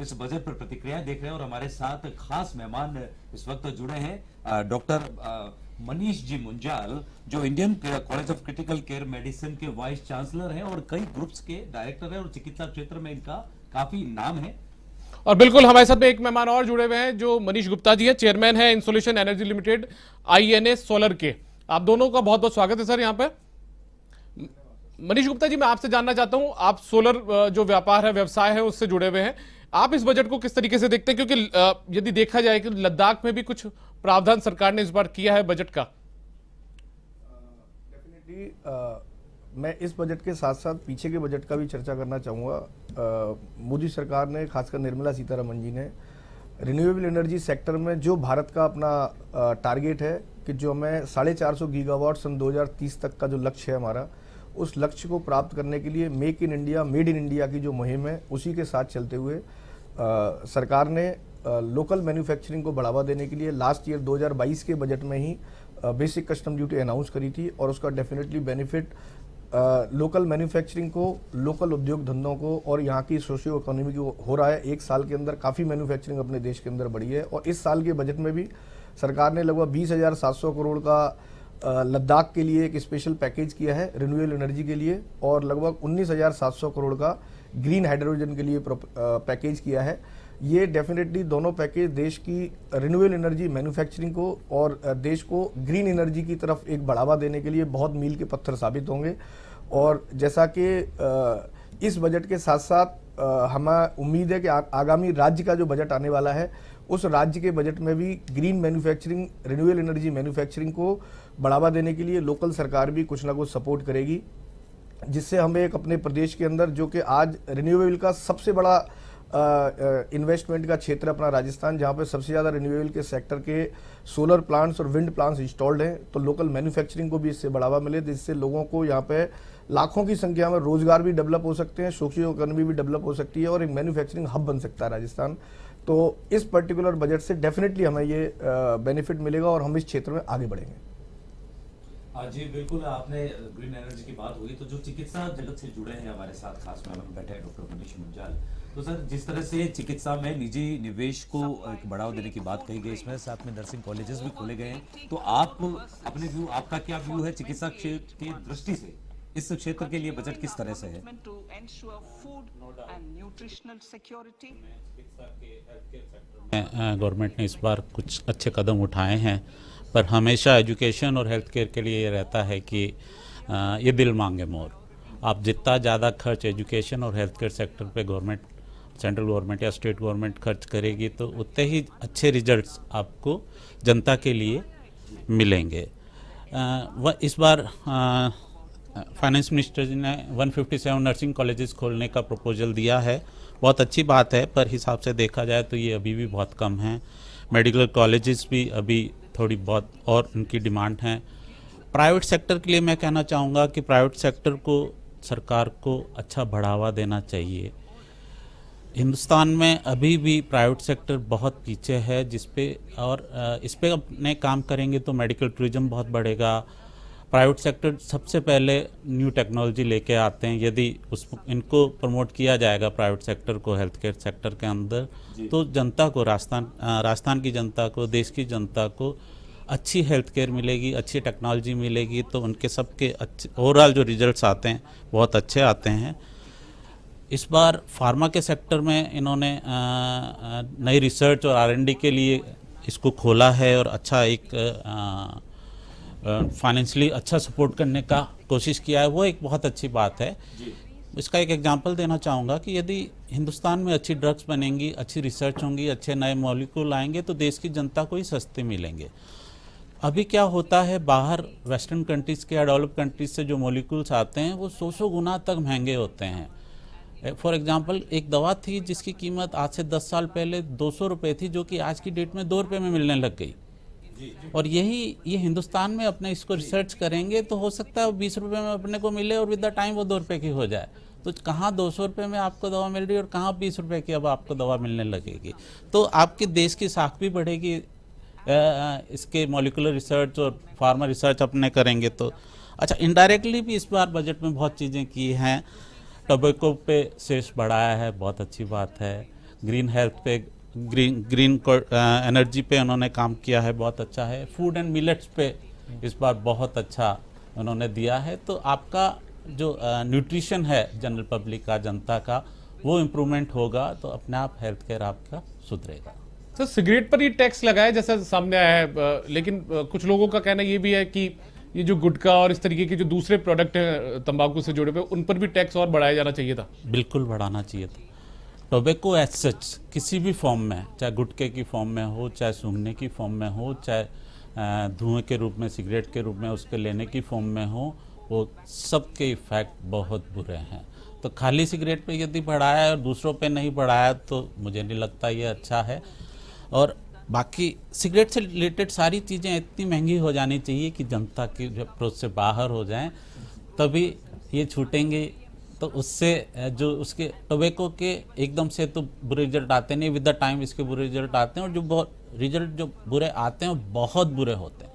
इस बजट पर प्रतिक्रियाएं देख रहे हैं और हमारे साथ खास मेहमान इस वक्त जुड़े हैं डॉक्टर मनीष जी मुंजाल, जो Indian college of critical care medicine के वाइस चांसलर हैं और कई ग्रुप्स के डायरेक्टर हैं और चिकित्सा क्षेत्र में इनका काफी नाम है। और बिल्कुल हमारे साथ में एक मेहमान और जुड़े हुए हैं जो मनीष गुप्ता जी है, चेयरमैन है इंसोल्यूशन एनर्जी लिमिटेड INA सोलर के। आप दोनों का बहुत बहुत स्वागत है सर यहाँ पे। मनीष गुप्ता जी, मैं आपसे जानना चाहता हूं, आप सोलर जो व्यापार है, व्यवसाय है, उससे जुड़े हुए हैं। आप इस बजट को किस तरीके से देखते हैं, क्योंकि यदि देखा जाए कि लद्दाख में भी कुछ प्रावधान सरकार ने इस बार किया है बजट का। डेफिनेटली मैं इस बजट के साथ साथ पीछे के बजट का भी चर्चा करना चाहूँगा। मोदी सरकार ने, खासकर निर्मला सीतारमण जी ने, रिन्यूएबल एनर्जी सेक्टर में जो भारत का अपना टारगेट है कि जो हमें 450 गीगावाट सन 2030 तक का जो लक्ष्य है हमारा, उस लक्ष्य को प्राप्त करने के लिए make in India, made in India की जो मुहिम है, उसी के साथ चलते हुए सरकार ने लोकल मैन्युफैक्चरिंग को बढ़ावा देने के लिए लास्ट ईयर 2022 के बजट में ही बेसिक कस्टम ड्यूटी अनाउंस करी थी। और उसका डेफिनेटली बेनिफिट लोकल मैन्युफैक्चरिंग को, लोकल उद्योग धंधों को और यहाँ की सोशियो इकोनॉमी को हो रहा है। एक साल के अंदर काफ़ी मैन्युफैक्चरिंग अपने देश के अंदर बढ़ी है। और इस साल के बजट में भी सरकार ने लगभग 20,700 करोड़ का लद्दाख के लिए एक स्पेशल पैकेज किया है रिन्यूएबल एनर्जी के लिए, और लगभग 19,700 करोड़ का ग्रीन हाइड्रोजन के लिए पैकेज किया है। ये डेफिनेटली दोनों पैकेज देश की रिन्यूएबल एनर्जी मैन्युफैक्चरिंग को और देश को ग्रीन एनर्जी की तरफ एक बढ़ावा देने के लिए बहुत मील के पत्थर साबित होंगे। और जैसा कि इस बजट के साथ साथ हमें उम्मीद है कि आगामी राज्य का जो बजट आने वाला है, उस राज्य के बजट में भी green manufacturing, renewable energy manufacturing को बढ़ावा देने के लिए लोकल सरकार भी कुछ ना कुछ सपोर्ट करेगी, जिससे हमें एक अपने प्रदेश के अंदर, जो कि आज रिन्यूएबल का सबसे बड़ा इन्वेस्टमेंट का क्षेत्र अपना राजस्थान, जहाँ पे सबसे ज़्यादा रिन्यूएबल के सेक्टर के सोलर प्लांट्स और विंड प्लांट्स इंस्टॉल्ड हैं, तो लोकल मैन्युफैक्चरिंग को भी इससे बढ़ावा मिले, जिससे लोगों को यहाँ पे लाखों की संख्या में रोजगार भी डेवलप हो सकते हैं, सोशियो इकोनॉमी भी डेवलप हो सकती है और एक मैन्युफैक्चरिंग हब बन सकता है राजस्थान। तो इस पर्टिकुलर बजट से डेफिनेटली हमें ये बेनिफिट मिलेगा और हम इस क्षेत्र में आगे बढ़ेंगे। जी बिल्कुल, आपने ग्रीन एनर्जी की बात हुई, तो जो चिकित्सा जगत से जुड़े हैं हमारे साथ खास मेहमान बैठे हैं डॉक्टर मनीष मुंजाल। तो सर, जिस तरह से चिकित्सा में निजी निवेश को एक बढ़ावा देने की बात कही गई, इसमें साथ में नर्सिंग कॉलेजेस भी खोले गए हैं, तो आप अपने व्यू, आपका क्या व्यू है चिकित्सा क्षेत्र की दृष्टि से, इस क्षेत्र के लिए बजट किस तरह से है? गवर्नमेंट ने इस बार कुछ अच्छे कदम उठाए हैं, पर हमेशा एजुकेशन और हेल्थ केयर के लिए ये रहता है कि ये दिल मांगे मोर। आप जितना ज़्यादा खर्च एजुकेशन और हेल्थ केयर सेक्टर पे गवर्नमेंट, सेंट्रल गवर्नमेंट या स्टेट गवर्नमेंट खर्च करेगी, तो उतने ही अच्छे रिजल्ट्स आपको जनता के लिए मिलेंगे। वह इस बार फाइनेंस मिनिस्टर जी ने 157 नर्सिंग कॉलेजेस खोलने का प्रपोजल दिया है। बहुत अच्छी बात है, पर हिसाब से देखा जाए तो ये अभी भी बहुत कम है। मेडिकल कॉलेजेस भी अभी थोड़ी बहुत और उनकी डिमांड है। प्राइवेट सेक्टर के लिए मैं कहना चाहूँगा कि प्राइवेट सेक्टर को सरकार को अच्छा बढ़ावा देना चाहिए। हिंदुस्तान में अभी भी प्राइवेट सेक्टर बहुत पीछे है, जिस पे और इस पे अपने काम करेंगे तो मेडिकल टूरिज्म बहुत बढ़ेगा। प्राइवेट सेक्टर सबसे पहले न्यू टेक्नोलॉजी लेके आते हैं, यदि इनको प्रमोट किया जाएगा प्राइवेट सेक्टर को हेल्थ केयर सेक्टर के अंदर, तो जनता को, राजस्थान की जनता को, देश की जनता को अच्छी हेल्थ केयर मिलेगी, अच्छी टेक्नोलॉजी मिलेगी, तो उनके सबके अच्छे ओवरऑल जो रिजल्ट्स आते हैं बहुत अच्छे आते हैं। इस बार फार्मा के सेक्टर में इन्होंने नई रिसर्च और R&D के लिए इसको खोला है और अच्छा एक फाइनेंशियली अच्छा सपोर्ट करने का कोशिश किया है, वो एक बहुत अच्छी बात है। इसका एक एग्जांपल देना चाहूँगा कि यदि हिंदुस्तान में अच्छी ड्रग्स बनेंगी, अच्छी रिसर्च होंगी, अच्छे नए मॉलिक्यूल आएंगे, तो देश की जनता को ही सस्ते मिलेंगे। अभी क्या होता है, बाहर वेस्टर्न कंट्रीज़ के या डेवलप कंट्रीज से जो मॉलिक्यूल्स आते हैं वो 100 गुना तक महंगे होते हैं। फॉर एग्जांपल, एक दवा थी जिसकी कीमत आज से 10 साल पहले 200 रुपये थी, जो कि आज की डेट में 2 रुपये में मिलने लग गई। और ये हिंदुस्तान में अपने इसको रिसर्च करेंगे तो हो सकता है 20 रुपये में अपने को मिले और विद द टाइम वो 2 रुपये की हो जाए। तो कहाँ 200 रुपये में आपको दवा मिल रही है और कहाँ 20 रुपये की अब आपको दवा मिलने लगेगी। तो आपके देश की साख भी बढ़ेगी, इसके मॉलिक्यूलर रिसर्च और फार्मा रिसर्च अपने करेंगे तो। अच्छा, इनडायरेक्टली भी इस बार बजट में बहुत चीज़ें की हैं। टोबैको पे सेस बढ़ाया है, बहुत अच्छी बात है। ग्रीन हेल्थ पे, ग्रीन एनर्जी पे उन्होंने काम किया है, बहुत अच्छा है। फूड एंड मिलेट्स पे इस बार बहुत अच्छा उन्होंने दिया है। तो आपका जो न्यूट्रिशन है जनरल पब्लिक का, जनता का, वो इम्प्रूवमेंट होगा तो अपने आप हेल्थ केयर आपका सुधरेगा। सर सिगरेट पर ये टैक्स लगाया जैसा सामने आया है, लेकिन कुछ लोगों का कहना ये भी है कि ये जो गुटखा और इस तरीके के जो दूसरे प्रोडक्ट हैं तंबाकू से जुड़े हुए, उन पर भी टैक्स और बढ़ाया जाना चाहिए था। बिल्कुल बढ़ाना चाहिए था। टोबैको एज सच किसी भी फॉर्म में, चाहे गुटखे की फॉर्म में हो, चाहे सूंघने की फॉर्म में हो, चाहे धुएं के रूप में, सिगरेट के रूप में उसके लेने की फॉर्म में हो, वो सबके इफेक्ट बहुत बुरे हैं। तो खाली सिगरेट पे यदि बढ़ाया और दूसरों पे नहीं बढ़ाया तो मुझे नहीं लगता ये अच्छा है। और बाकी सिगरेट से रिलेटेड सारी चीज़ें इतनी महंगी हो जानी चाहिए कि जनता की अप्रोच से बाहर हो जाएं, तभी ये छूटेंगे। तो उससे जो उसके टोबैको के एकदम से तो बुरे रिजल्ट आते नहीं, विद द टाइम इसके बुरे रिजल्ट आते हैं, और जो बहुत रिजल्ट जो बुरे आते हैं वो बहुत बुरे होते हैं।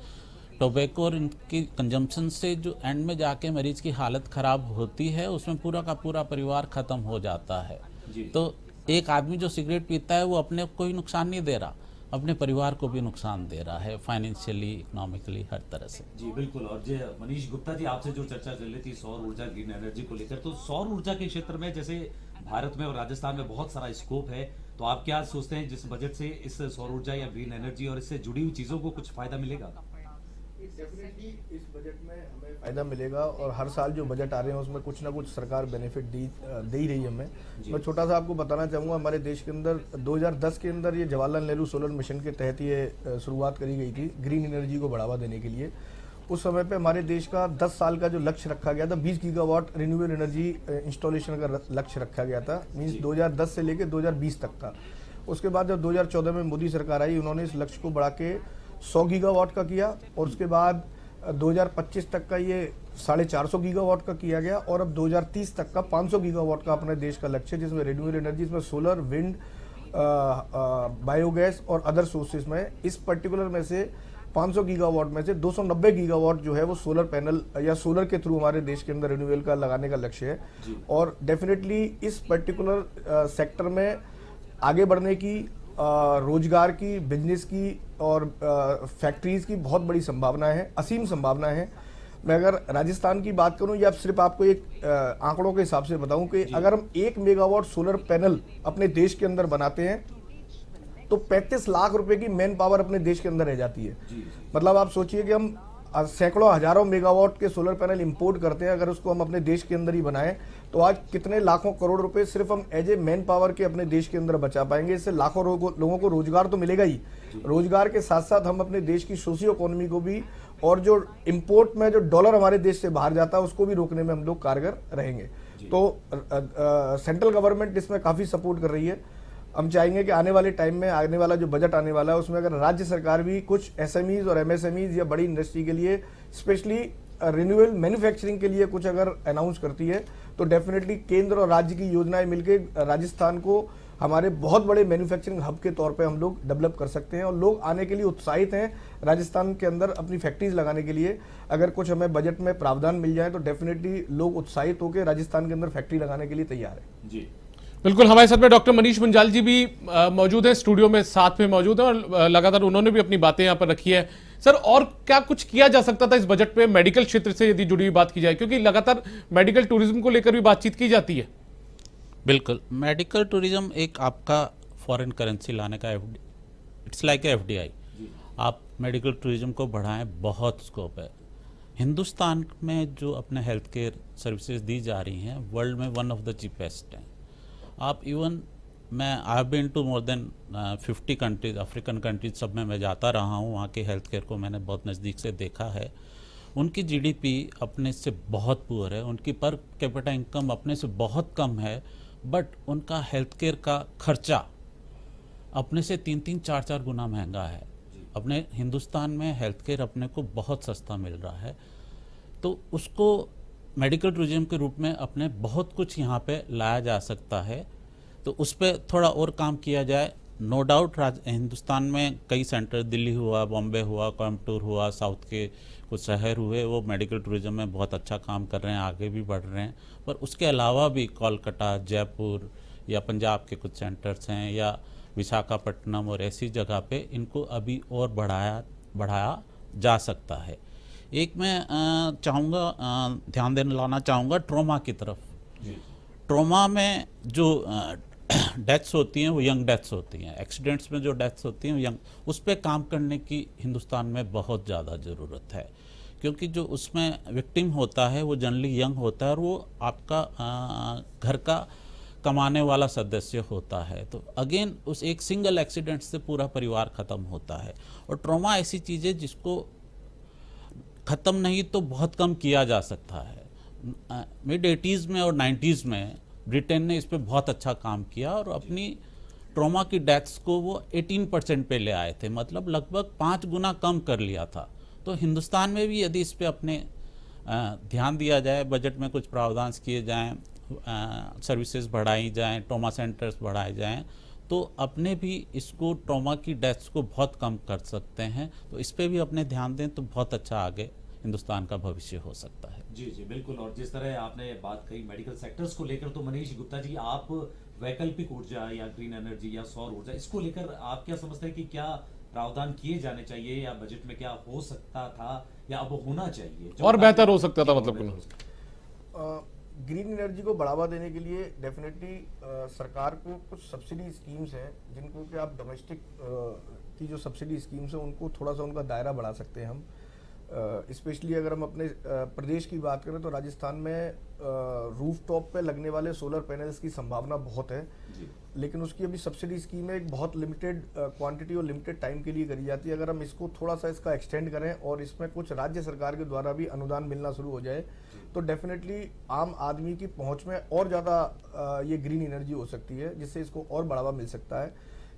टोबैको और इनकी कंजम्पशन से जो एंड में जाके मरीज की हालत ख़राब होती है, उसमें पूरा का पूरा परिवार ख़त्म हो जाता है। तो एक आदमी जो सिगरेट पीता है वो अपने को ही नुकसान नहीं दे रहा, अपने परिवार को भी नुकसान दे रहा है, फाइनेंशियली, इकोनॉमिकली, हर तरह से। जी बिल्कुल। और जो मनीष गुप्ता जी, आपसे जो चर्चा चल रही थी सौर ऊर्जा, ग्रीन एनर्जी को लेकर, तो सौर ऊर्जा के क्षेत्र में जैसे भारत में और राजस्थान में बहुत सारा स्कोप है, तो आप क्या सोचते हैं जिस बजट से इस सौर ऊर्जा या ग्रीन एनर्जी और इससे जुड़ी हुई चीजों को कुछ फायदा मिलेगा? डेफिनेटली इस बजट में हमें फायदा मिलेगा, और हर साल जो बजट आ रहे हैं उसमें कुछ ना कुछ सरकार बेनिफिट दे ही रही है हमें। मैं छोटा सा आपको बताना चाहूँगा, हमारे देश के अंदर 2010 के अंदर ये जवाहरलाल नेहरू सोलर मिशन के तहत ये शुरुआत करी गई थी ग्रीन एनर्जी को बढ़ावा देने के लिए। उस समय पे हमारे देश का 10 साल का जो लक्ष्य रखा गया था, 20 गीगावाट रिन्यूएबल एनर्जी इंस्टॉलेशन का लक्ष्य रखा गया था, मीन्स 2010 से लेकर 2020 तक का। उसके बाद जब 2014 में मोदी सरकार आई, उन्होंने इस लक्ष्य को बढ़ा के 100 गीगावाट का किया, और उसके बाद 2025 तक का ये 450 गीगावाट का किया गया, और अब 2030 तक का 500 गीगावाट का अपने देश का लक्ष्य है, जिसमें रिन्यूएबल एनर्जी में सोलर, विंड, बायोगैस और अदर सोर्सेज में, इस पर्टिकुलर में से 500 गीगावाट में से 290 गीगावाट जो है वो सोलर पैनल या सोलर के थ्रू हमारे देश के अंदर रिन्यूएबल का लगाने का लक्ष्य है। और डेफिनेटली इस पर्टिकुलर सेक्टर में आगे बढ़ने की, रोजगार की, बिजनेस की और फैक्ट्रीज की बहुत बड़ी संभावना है, असीम संभावना है। मैं अगर राजस्थान की बात करूं, या सिर्फ आपको एक आंकड़ों के हिसाब से बताऊं कि अगर हम 1 मेगावाट सोलर पैनल अपने देश के अंदर बनाते हैं तो 35 लाख रुपए की मैन पावर अपने देश के अंदर रह जाती है। मतलब आप सोचिए कि हम सैकड़ों हजारों मेगावाट के सोलर पैनल इंपोर्ट करते हैं, अगर उसको हम अपने देश के अंदर ही बनाएं तो आज कितने लाखों करोड़ रुपए सिर्फ हम एज ए मैन पावर के अपने देश के अंदर बचा पाएंगे। इससे लाखों लोगों को रोजगार तो मिलेगा ही, रोजगार के साथ साथ हम अपने देश की सोशियो इकोनॉमी को भी, और जो इंपोर्ट में जो डॉलर हमारे देश से बाहर जाता है उसको भी रोकने में हम लोग कारगर रहेंगे। तो सेंट्रल गवर्नमेंट इसमें काफी सपोर्ट कर रही है। हम चाहेंगे कि आने वाले टाइम में, आने वाला जो बजट आने वाला है, उसमें अगर राज्य सरकार भी कुछ एसएमईज और एमएसएमईज या बड़ी इंडस्ट्री के लिए, स्पेशली रिन्यूएबल मैन्युफैक्चरिंग के लिए कुछ अगर अनाउंस करती है, तो डेफिनेटली केंद्र और राज्य की योजनाएं मिलकर राजस्थान को हमारे बहुत बड़े मैन्युफैक्चरिंग हब के तौर पे हम लोग डेवलप कर सकते हैं। और लोग आने के लिए उत्साहित हैं राजस्थान के अंदर अपनी फैक्ट्रीज लगाने के लिए। अगर कुछ हमें बजट में प्रावधान मिल जाए तो डेफिनेटली लोग उत्साहित होकर राजस्थान के अंदर फैक्ट्री लगाने के लिए तैयार है। जी बिल्कुल। हमारे साथ में डॉक्टर मनीष मुंजाल जी भी मौजूद हैं, स्टूडियो में साथ में मौजूद हैं, और लगातार उन्होंने भी अपनी बातें यहाँ पर रखी है। सर, और क्या कुछ किया जा सकता था इस बजट पे मेडिकल क्षेत्र से यदि जुड़ी हुई बात की जाए, क्योंकि लगातार मेडिकल टूरिज्म को लेकर भी बातचीत की जाती है? बिल्कुल, मेडिकल टूरिज्म एक आपका फॉरेन करेंसी लाने का इट्स लाइक एफडीआई। आप मेडिकल टूरिज्म को बढ़ाएं, बहुत स्कोप है। हिंदुस्तान में जो अपने हेल्थ केयर सर्विसेज दी जा रही हैं, वर्ल्ड में वन ऑफ द चीपेस्ट हैं। आप इवन मैं I have been to more than 50 countries, African countries सब में मैं जाता रहा हूँ। वहाँ के हेल्थ केयर को मैंने बहुत नज़दीक से देखा है। उनकी जीडीपी अपने से बहुत पुअर है, उनकी पर कैपिटा इनकम अपने से बहुत कम है, बट उनका हेल्थ केयर का खर्चा अपने से 3-3, 4-4 गुना महंगा है। अपने हिंदुस्तान में हेल्थ केयर अपने को बहुत सस्ता मिल रहा है, तो उसको मेडिकल टूरिज्म के रूप में अपने बहुत कुछ यहाँ पे लाया जा सकता है। तो उस पर थोड़ा और काम किया जाए। नो डाउट हिंदुस्तान में कई सेंटर, दिल्ली हुआ, बॉम्बे हुआ, कोयम्बटूर हुआ, साउथ के कुछ शहर हुए, वो मेडिकल टूरिज्म में बहुत अच्छा काम कर रहे हैं, आगे भी बढ़ रहे हैं। पर उसके अलावा भी कोलकाता, जयपुर या पंजाब के कुछ सेंटर्स हैं या विशाखापट्टनम और ऐसी जगह पे इनको अभी और बढ़ाया जा सकता है। एक मैं चाहूँगा ध्यान देने लाना चाहूँगा ट्रॉमा की तरफ। ट्रॉमा में जो डेथ्स होती हैं वो यंग डेथ्स होती हैं, एक्सीडेंट्स में जो डेथ्स होती हैं वो यंग, उस पर काम करने की हिंदुस्तान में बहुत ज़्यादा ज़रूरत है, क्योंकि जो उसमें विक्टिम होता है वो जनरली यंग होता है और वो आपका घर का कमाने वाला सदस्य होता है। तो अगेन उस एक सिंगल एक्सीडेंट से पूरा परिवार ख़त्म होता है। और ट्रॉमा ऐसी चीज़ है जिसको ख़त्म नहीं तो बहुत कम किया जा सकता है। मिड 80s में और 90s में ब्रिटेन ने इस पर बहुत अच्छा काम किया और अपनी ट्रॉमा की डेथ्स को वो 18% पे ले आए थे, मतलब लगभग 5 गुना कम कर लिया था। तो हिंदुस्तान में भी यदि इस पे अपने ध्यान दिया जाए, बजट में कुछ प्रावधान किए जाएं, सर्विसेज बढ़ाई जाएं, ट्रॉमा सेंटर्स बढ़ाए जाएं, तो अपने भी इसको ट्रॉमा की डेथ्स को बहुत कम कर सकते हैं। तो इस पे भी अपने ध्यान दें तो बहुत अच्छा आगे हिंदुस्तान का भविष्य हो सकता है। जी जी बिल्कुल। और जिस तरह आपने बात कही मेडिकल सेक्टर्स को लेकर, तो मनीष गुप्ता जी, आप वैकल्पिक ऊर्जा या ग्रीन एनर्जी या सौर ऊर्जा, इसको लेकर आप क्या समझते हैं कि क्या प्रावधान किए जाने चाहिए, या बजट में क्या हो सकता था या अब होना चाहिए और बेहतर हो सकता था, मतलब ग्रीन एनर्जी को बढ़ावा देने के लिए डेफिनेटली सरकार को कुछ सब्सिडी स्कीम्स हैं जिनको कि आप डोमेस्टिक की जो सब्सिडी स्कीम्स हैं उनको थोड़ा सा उनका दायरा बढ़ा सकते हैं हम। स्पेशली अगर हम अपने प्रदेश की बात करें तो राजस्थान में रूफ टॉप पे लगने वाले सोलर पैनल्स की संभावना बहुत है, लेकिन उसकी अभी सब्सिडी स्कीम एक बहुत लिमिटेड क्वांटिटी और लिमिटेड टाइम के लिए करी जाती है। अगर हम इसको थोड़ा सा इसका एक्सटेंड करें और इसमें कुछ राज्य सरकार के द्वारा भी अनुदान मिलना शुरू हो जाए तो डेफिनेटली आम आदमी की पहुंच में और ज़्यादा ये ग्रीन एनर्जी हो सकती है, जिससे इसको और बढ़ावा मिल सकता है।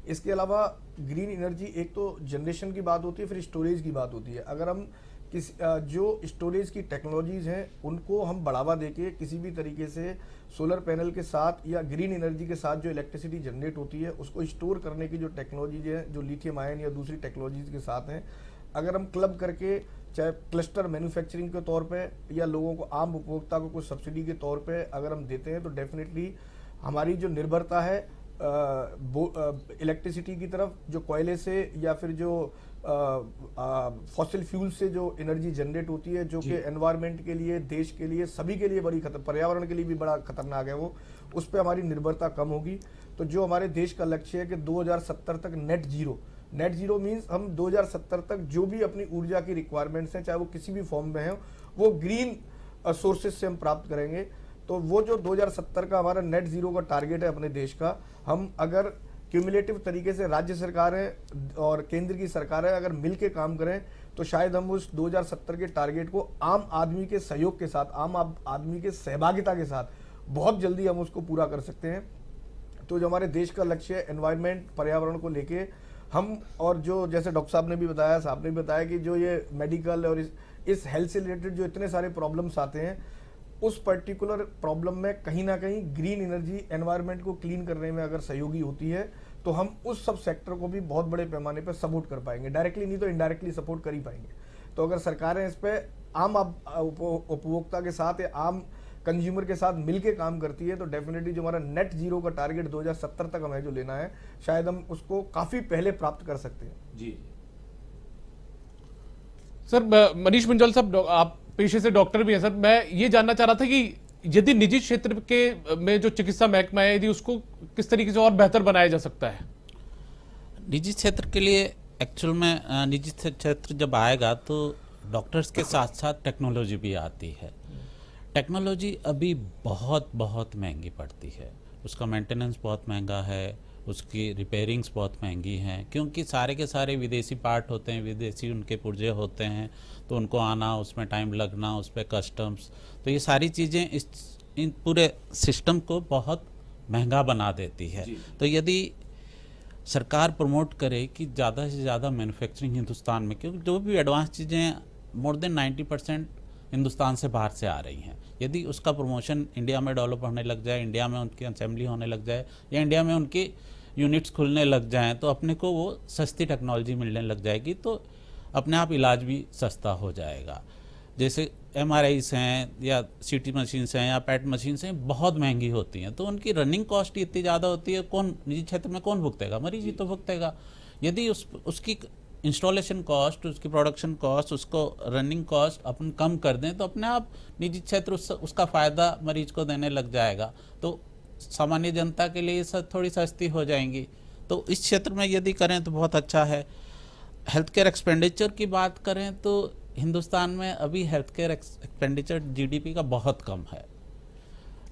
इसके अलावा ग्रीन एनर्जी एक तो जनरेशन की बात होती है, फिर स्टोरेज की बात होती है। अगर हम जो स्टोरेज की टेक्नोलॉजीज़ हैं उनको हम बढ़ावा देके किसी भी तरीके से सोलर पैनल के साथ या ग्रीन एनर्जी के साथ जो इलेक्ट्रिसिटी जनरेट होती है उसको स्टोर करने की जो टेक्नोलॉजीज है, जो लिथियम आयन या दूसरी टेक्नोलॉजीज के साथ हैं, अगर हम क्लब करके चाहे क्लस्टर मैन्युफैक्चरिंग के तौर पे या लोगों को, आम उपभोक्ता को कुछ सब्सिडी के तौर पे अगर हम देते हैं तो डेफिनेटली हमारी जो निर्भरता है इलेक्ट्रिसिटी की तरफ, जो कोयले से या फिर जो फॉसिल फ्यूल से जो एनर्जी जनरेट होती है, जो कि एनवायरनमेंट के लिए, देश के लिए, सभी के लिए बड़ी पर्यावरण के लिए भी बड़ा खतरनाक है, वो उस पर हमारी निर्भरता कम होगी। तो जो हमारे देश का लक्ष्य है कि 2070 तक नेट जीरो मीन्स हम 2070 तक जो भी अपनी ऊर्जा की रिक्वायरमेंट्स हैं, चाहे वो किसी भी फॉर्म में है, वो ग्रीन सोर्सेज से हम प्राप्त करेंगे। तो वो जो 2070 का हमारा नेट जीरो का टारगेट है अपने देश का, हम अगर क्यूमुलेटिव तरीके से राज्य सरकारें और केंद्र की सरकारें अगर मिल के काम करें तो शायद हम उस 2070 के टारगेट को आम आदमी के सहयोग के साथ, आम आदमी के सहभागिता के साथ बहुत जल्दी हम उसको पूरा कर सकते हैं। तो जो हमारे देश का लक्ष्य है एनवायरनमेंट, पर्यावरण को लेके हम, और जो जैसे डॉक्टर साहब ने भी बताया, साहब ने भी बताया कि जो ये मेडिकल और इस हेल्थ से रिलेटेड जो इतने सारे प्रॉब्लम्स आते हैं, उस पर्टिकुलर प्रॉब्लम में कहीं ना कहीं ग्रीन एनर्जी एनवायरनमेंट को क्लीन करने में अगर सहयोगी होती है तो हम उस सब सेक्टर को भी बहुत बड़े पैमाने पर सपोर्ट कर पाएंगे, डायरेक्टली नहीं तो इनडायरेक्टली सपोर्ट कर ही पाएंगे। तो अगर सरकारें इस पर आम उपभोक्ता के साथ या आम कंज्यूमर के साथ मिलके काम करती है तो डेफिनेटली जो हमारा नेट जीरो का टारगेट 2070 तक हमें जो लेना है, शायद हम उसको काफी पहले प्राप्त कर सकते हैं। जी सर, मनीष मुंजाल साहब, आप पेशे से डॉक्टर भी हैं सर, मैं ये जानना चाह रहा था कि यदि निजी क्षेत्र के में जो चिकित्सा महकमा है, यदि उसको किस तरीके से और बेहतर बनाया जा सकता है? निजी क्षेत्र के लिए एक्चुअल में निजी क्षेत्र जब आएगा तो डॉक्टर्स के साथ साथ टेक्नोलॉजी भी आती है। टेक्नोलॉजी अभी बहुत बहुत महंगी पड़ती है, उसका मेंटेनेंस बहुत महंगा है, उसकी रिपेयरिंग्स बहुत महंगी हैं, क्योंकि सारे के सारे विदेशी पार्ट होते हैं, विदेशी उनके पुर्जे होते हैं, तो उनको आना, उसमें टाइम लगना, उस पर कस्टम्स, तो ये सारी चीज़ें इन पूरे सिस्टम को बहुत महंगा बना देती है। तो यदि सरकार प्रमोट करे कि ज़्यादा से ज़्यादा मैन्युफैक्चरिंग हिंदुस्तान में, क्योंकि जो भी एडवांस चीज़ें मोर देन 90% हिंदुस्तान से बाहर से आ रही हैं, यदि उसका प्रमोशन इंडिया में डेवलप होने लग जाए, इंडिया में उनकी असेंबली होने लग जाए या इंडिया में उनकी यूनिट्स खुलने लग जाएं, तो अपने को वो सस्ती टेक्नोलॉजी मिलने लग जाएगी, तो अपने आप इलाज भी सस्ता हो जाएगा। जैसे MRIs हैं या CT मशीन्स हैं या पैट मशीन्स हैं, बहुत महंगी होती हैं, तो उनकी रनिंग कॉस्ट ही इतनी ज़्यादा होती है। कौन निजी क्षेत्र में कौन भुगतेगा? मरीज ही तो भुगतेगा। यदि उसकी इंस्टॉलेशन कॉस्ट, उसकी प्रोडक्शन कॉस्ट, उसको रनिंग कॉस्ट अपन कम कर दें तो अपने आप निजी क्षेत्र उसका फ़ायदा मरीज को देने लग जाएगा, तो सामान्य जनता के लिए सब थोड़ी सस्ती हो जाएंगी। तो इस क्षेत्र में यदि करें तो बहुत अच्छा है। हेल्थ केयर एक्सपेंडिचर की बात करें तो हिंदुस्तान में अभी हेल्थ केयर एक्सपेंडिचर GDP का बहुत कम है।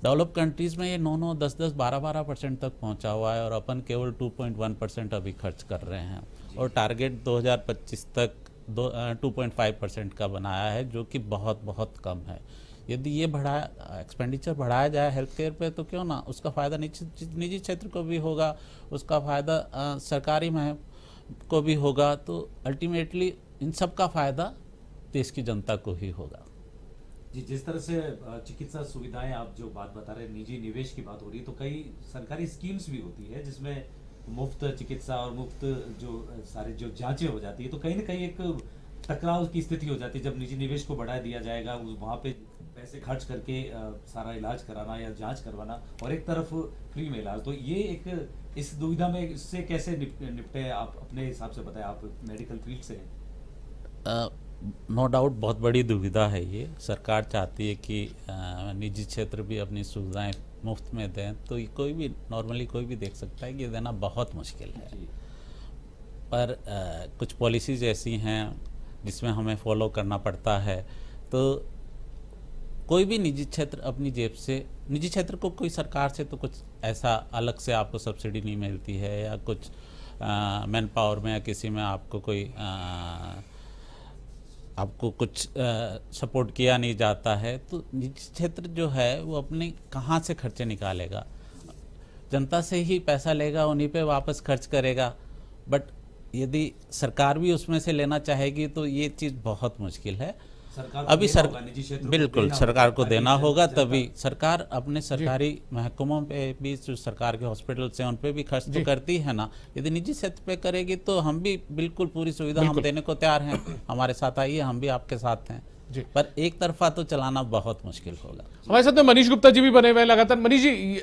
डेवलप कंट्रीज़ में ये 9-9, 10-10, 12-12% तक पहुंचा हुआ है और अपन केवल 2.1% अभी खर्च कर रहे हैं और टारगेट 2025 तक 2.5% का बनाया है, जो कि बहुत बहुत कम है। यदि ये एक्सपेंडिचर बढ़ाया जाए हेल्थ केयर पे तो क्यों ना, उसका फ़ायदा निजी क्षेत्र को भी होगा, उसका फ़ायदा सरकारी महकमे को भी होगा, तो अल्टीमेटली इन सब का फ़ायदा देश की जनता को ही होगा। जी, जिस तरह से चिकित्सा सुविधाएं आप जो बात बता रहे हैं, निजी निवेश की बात हो रही है, तो कई सरकारी स्कीम्स भी होती है जिसमें मुफ्त चिकित्सा और मुफ्त जो सारी जो जांचें हो जाती है, तो कहीं ना कहीं एक टकराव की स्थिति हो जाती है जब निजी निवेश को बढ़ा दिया जाएगा, वहाँ पे पैसे खर्च करके सारा इलाज कराना या जांच करवाना और एक तरफ फ्री में इलाज। तो ये एक इस दुविधा में इससे कैसे निपटे आप अपने हिसाब से बताएं, आप मेडिकल फील्ड से हैं। नो डाउट बहुत बड़ी दुविधा है ये। सरकार चाहती है कि निजी क्षेत्र भी अपनी सुविधाएं मुफ्त में दें, तो कोई भी नॉर्मली कोई भी देख सकता है कि ये देना बहुत मुश्किल है। पर कुछ पॉलिसीज ऐसी हैं जिसमें हमें फॉलो करना पड़ता है, तो कोई भी निजी क्षेत्र अपनी जेब से, निजी क्षेत्र को कोई सरकार से तो कुछ ऐसा अलग से आपको सब्सिडी नहीं मिलती है या कुछ मैन पावर में या किसी में आपको कोई आपको कुछ सपोर्ट किया नहीं जाता है, तो निजी क्षेत्र जो है वो अपने कहाँ से खर्चे निकालेगा? जनता से ही पैसा लेगा, उन्हीं पे वापस खर्च करेगा। बट यदि सरकार भी उसमें से लेना चाहेगी तो ये चीज़ बहुत मुश्किल है। अभी बिल्कुल सरकार को देना होगा, तभी सरकार अपने सरकारी महकमों पे भी, जो सरकार के हॉस्पिटल्स हैं उन पे भी खर्च तो करती है ना। यदि निजी क्षेत्र पे करेगी तो हम भी बिल्कुल पूरी सुविधा हम देने को तैयार हैं, हमारे साथ आइए, हम भी आपके साथ हैं जी। पर एक तरफा तो चलाना बहुत मुश्किल होगा। हमारे साथ में मनीष गुप्ता जी भी बने हुए हैं लगातार। मनीष जी,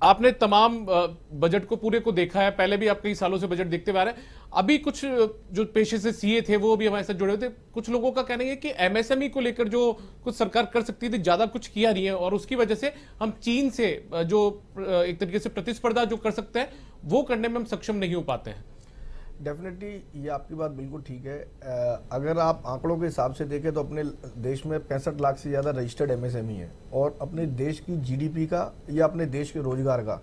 आपने तमाम बजट को पूरे को देखा है, पहले भी आप कई सालों से बजट देखते हुए आ रहे हैं। अभी कुछ जो पेशे से सीए थे वो भी हमारे साथ जुड़े हुए थे। कुछ लोगों का कहना है कि MSME को लेकर जो कुछ सरकार कर सकती थी ज्यादा कुछ किया नहीं है और उसकी वजह से हम चीन से जो एक तरीके से प्रतिस्पर्धा जो कर सकते हैं वो करने में हम सक्षम नहीं हो पाते हैं। डेफिनेटली ये आपकी बात बिल्कुल ठीक है। अगर आप आंकड़ों के हिसाब से देखें तो अपने देश में 65 लाख से ज़्यादा रजिस्टर्ड MSME है और अपने देश की GDP का या अपने देश के रोजगार का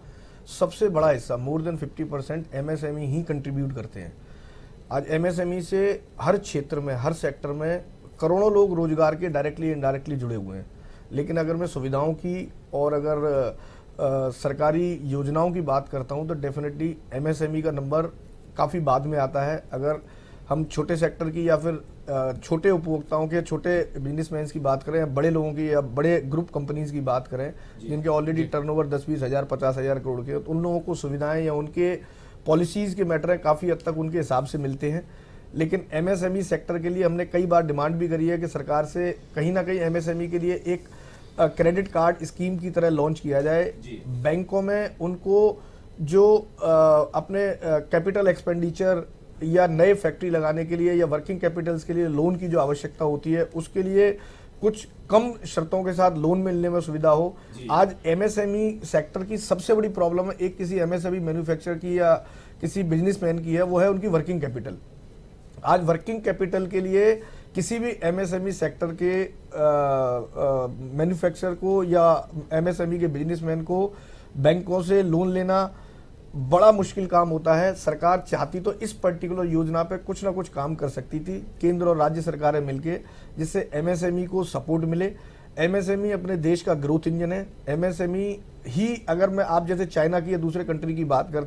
सबसे बड़ा हिस्सा, मोर देन 50% MSME ही कंट्रीब्यूट करते हैं। आज MSME से हर क्षेत्र में, हर सेक्टर में करोड़ों लोग रोजगार के डायरेक्टली इनडायरेक्टली जुड़े हुए हैं। लेकिन अगर मैं सुविधाओं की और अगर सरकारी योजनाओं की बात करता हूँ तो डेफिनेटली MSME का नंबर काफ़ी बाद में आता है। अगर हम छोटे सेक्टर की या फिर छोटे उपभोक्ताओं के, छोटे बिजनेसमैन की बात करें या बड़े लोगों की या बड़े ग्रुप कंपनीज की बात करें जिनके ऑलरेडी टर्नओवर 10-20 हज़ार 50 हज़ार करोड़ के, तो उन लोगों को सुविधाएं या उनके पॉलिसीज़ के मैटर काफ़ी हद तक उनके हिसाब से मिलते हैं। लेकिन MSME सेक्टर के लिए हमने कई बार डिमांड भी करी है कि सरकार से कहीं ना कहीं MSME के लिए एक क्रेडिट कार्ड स्कीम की तरह लॉन्च किया जाए। बैंकों में उनको जो अपने कैपिटल एक्सपेंडिचर या नए फैक्ट्री लगाने के लिए या वर्किंग कैपिटल्स के लिए लोन की जो आवश्यकता होती है उसके लिए कुछ कम शर्तों के साथ लोन मिलने में सुविधा हो। आज MSME सेक्टर की सबसे बड़ी प्रॉब्लम है, एक किसी MSME मैन्युफैक्चरर की या किसी बिजनेसमैन की है, वो है उनकी वर्किंग कैपिटल। आज वर्किंग कैपिटल के लिए किसी भी MSME सेक्टर के मैन्युफैक्चरर को या MSME के बिजनेसमैन को बैंकों से लोन लेना बड़ा मुश्किल काम होता है। सरकार चाहती तो इस पर्टिकुलर योजना पे कुछ ना कुछ काम कर सकती थी, केंद्र और राज्य सरकारें मिलके, जिससे MSME को सपोर्ट मिले। MSME अपने देश का ग्रोथ इंजन है। MSME ही, अगर मैं आप जैसे चाइना की या दूसरे कंट्री की बात करते